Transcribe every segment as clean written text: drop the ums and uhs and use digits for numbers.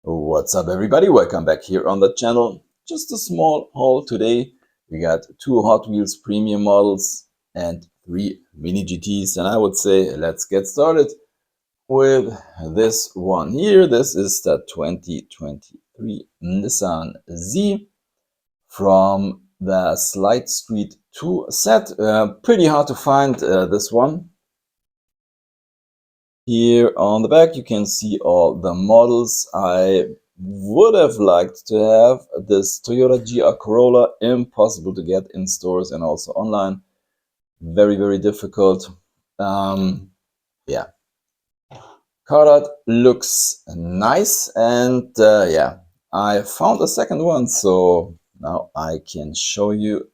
What's up, everybody? Welcome back here on the channel. Just a small haul today. We got 2 Hot Wheels premium models and 3 mini GTs, and I would say let's get started with this one here. This is the 2023 Nissan Z from the Slide Street 2 set. Pretty hard to find this one. Here on the back you can see all the models. I would have liked to have this Toyota GR Corolla. Impossible to get in stores and also online. Very difficult. Yeah, car art looks nice, and yeah, I found a second one, so now I can show you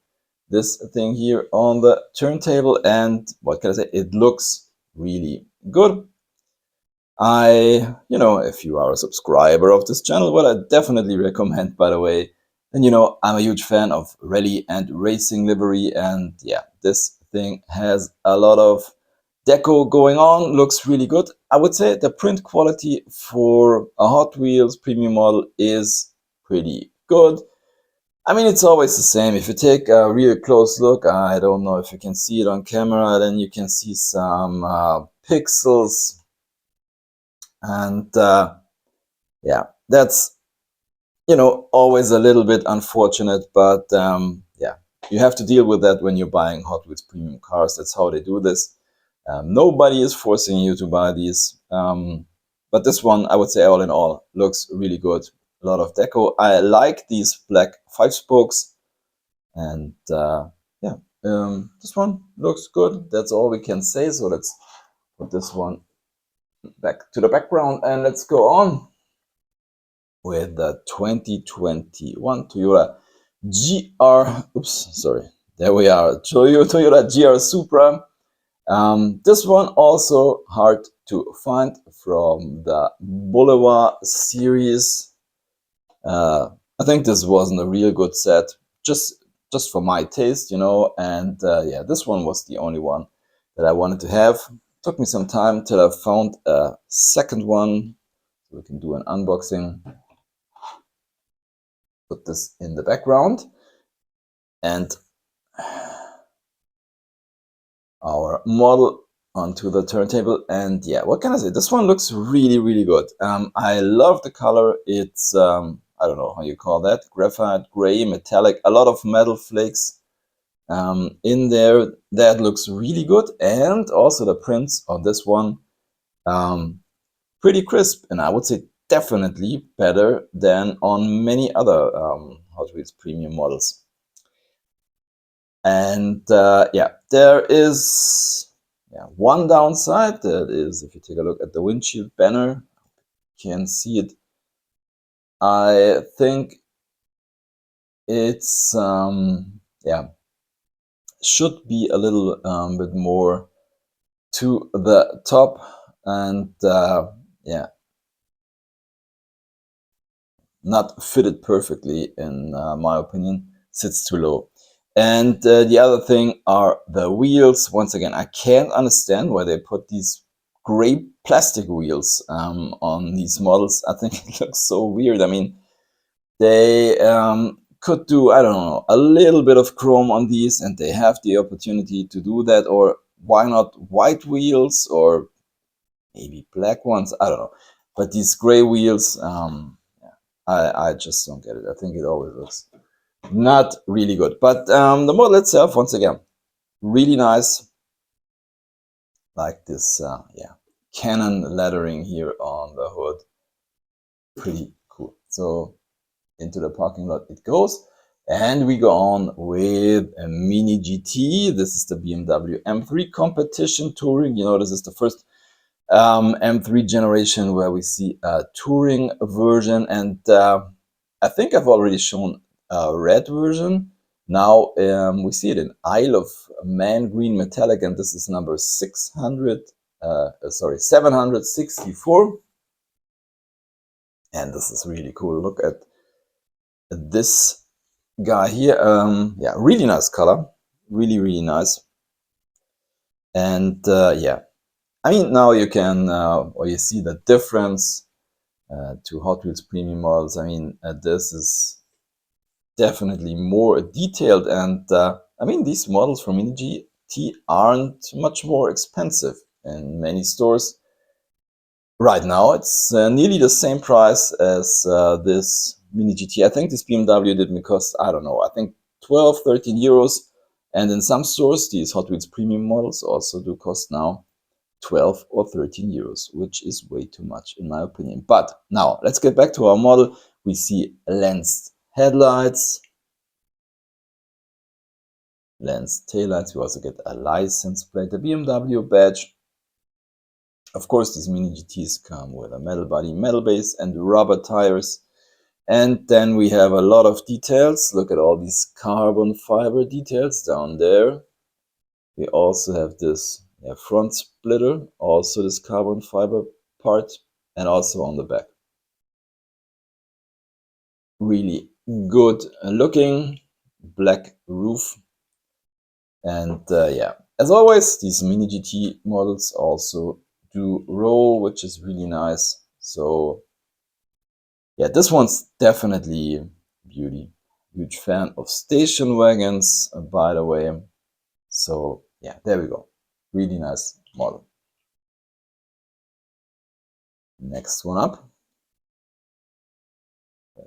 this thing here on the turntable, and what can I say, it looks really good. If you are a subscriber of this channel, what I definitely recommend, by the way, and I'm a huge fan of rally and racing livery, and yeah, this thing has a lot of deco going on, looks really good. I would say the print quality for a Hot Wheels premium model is pretty good. I mean, it's always the same. If you take a real close look, I don't know if you can see it on camera, then you can see some pixels. And yeah, that's always a little bit unfortunate, but yeah, you have to deal with that when you're buying Hot Wheels premium cars. That's how they do this. Nobody is forcing you to buy these, but this one, I would say, all in all, looks really good. A lot of deco. I like these black 5-spokes, and yeah, this one looks good. That's all we can say. So let's put this one back to the background and let's go on with the 2021 Toyota GR. Oops, sorry. There we are. Toyota GR Supra. This one also hard to find from the Boulevard series. I think this wasn't a real good set, just for my taste, and yeah, this one was the only one that I wanted to have. Took me some time till I found a second one, so we can do an unboxing. Put this in the background, and our model onto the turntable. And yeah, what can I say? This one looks really good. I love the color. It's I don't know how you call that, graphite gray metallic, a lot of metal flakes in there. That looks really good, and also the prints on this one pretty crisp, and I would say definitely better than on many other Hot Wheels premium models. And yeah, there is one downside. That is, if you take a look at the windshield banner, you can see it. I think it's yeah, should be a little bit more to the top, and yeah, not fitted perfectly in my opinion. Sits too low. And the other thing are the wheels. Once again, I can't understand why they put these gray plastic wheels on these models. I think it looks so weird. I mean, they could do, I don't know, a little bit of chrome on these, and they have the opportunity to do that. Or why not white wheels, or maybe black ones? I don't know. But these gray wheels, I just don't get it. I think it always looks not really good. But the model itself, once again, really nice. Like this yeah, Canon lettering here on the hood. Pretty cool. So into the parking lot it goes, and we go on with a mini GT. This is the BMW M3 Competition Touring. This is the first M3 generation where we see a touring version, and I think I've already shown a red version. Now we see it in Isle of Man green metallic, and this is number 764. And this is really cool. Look at this guy here. Yeah, really nice color. Really nice. And yeah, I mean, now you can or you see the difference to Hot Wheels premium models. I mean, this is definitely more detailed, and I mean, these models from Mini GT aren't much more expensive in many stores. Right now, it's nearly the same price as this Mini GT. I think this BMW didn't cost, I don't know, I think 12, 13 euros. And in some stores, these Hot Wheels premium models also do cost now 12 or 13 euros, which is way too much in my opinion. But now, let's get back to our model. We see lensed headlights, lensed taillights. We also get a license plate, a BMW badge. Of course, these Mini GTs come with a metal body, metal base, and rubber tires. And then we have a lot of details. Look at all these carbon fiber details down there. We also have this front splitter, also this carbon fiber part, and also on the back. Really good looking black roof. And yeah, as always, these Mini GT models also do roll, which is really nice. So yeah, this one's definitely beauty. Huge fan of station wagons, by the way. So yeah, there we go. Really nice model. Next one up.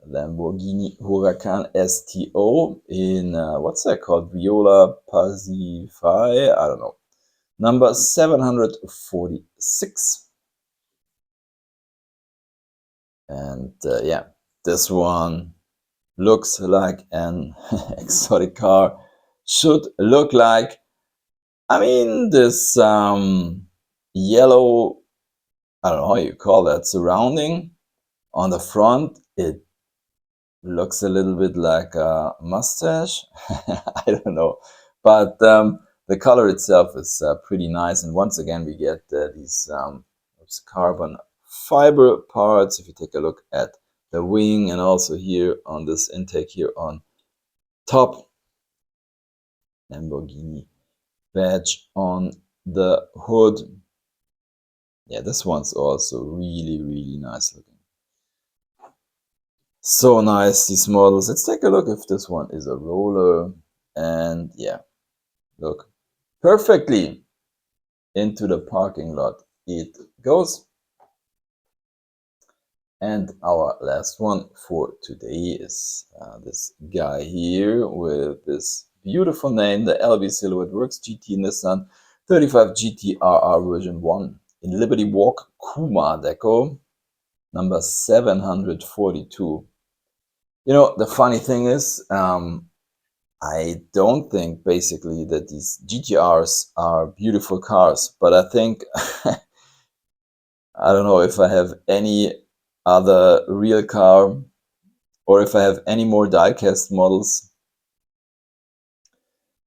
Lamborghini Huracan STO in, what's that called? Viola Pasifae? I don't know. Number 746. And yeah, this one looks like an exotic car. Should look like. I mean, this yellow, I don't know how you call that, surrounding on the front, it looks a little bit like a mustache. I don't know. But the color itself is pretty nice. And once again, we get these carbon fiber parts. If you take a look at the wing and also here on this intake here on top, Lamborghini badge on the hood. Yeah, this one's also really nice looking. So nice, these models. Let's take a look if this one is a roller. And yeah, look, perfectly into the parking lot it goes. And our last one for today is this guy here with this beautiful name, the LB Silhouette Works GT Nissan 35 GT-RR version 1 in Liberty Walk Kuma deco, number 742. You know, the funny thing is, I don't think basically that these GTRs are beautiful cars, but I think I don't know if I have any other real car or if I have any more diecast models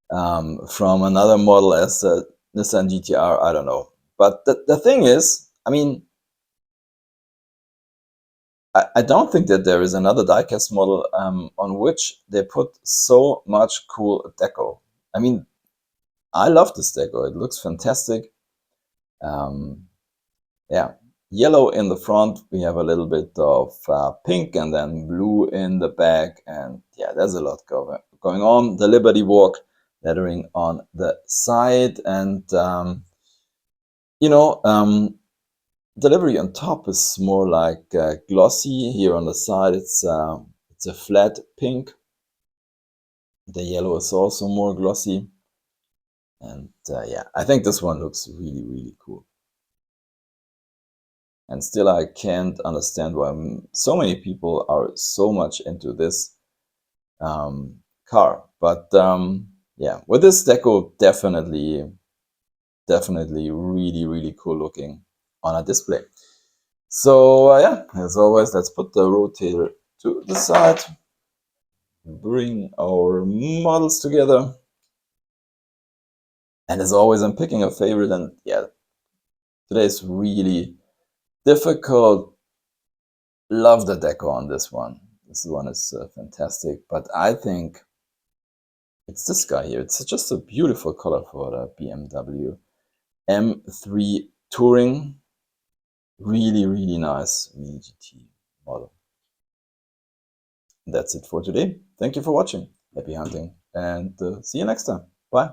from another model as the Nissan GTR, I don't know. But the thing is, I mean, I don't think that there is another diecast model on which they put so much cool deco. I mean, I love this deco. It looks fantastic. Yeah, yellow in the front. We have a little bit of pink and then blue in the back. And yeah, there's a lot going on. The Liberty Walk lettering on the side. And, you know, the livery on top is more like glossy. Here on the side, it's a flat pink. The yellow is also more glossy. And yeah, I think this one looks really cool. And still, I can't understand why so many people are so much into this car. But yeah, with this deco, definitely really cool looking on a display. So yeah, as always, let's put the rotator to the side, bring our models together. And as always, I'm picking a favorite, and yeah, today's really difficult. Love the deco on this one. This one is fantastic, but I think it's this guy here. It's just a beautiful color for the BMW M3 Touring. Really, really nice Mini GT model. That's it for today. Thank you for watching. Happy hunting and see you next time. Bye.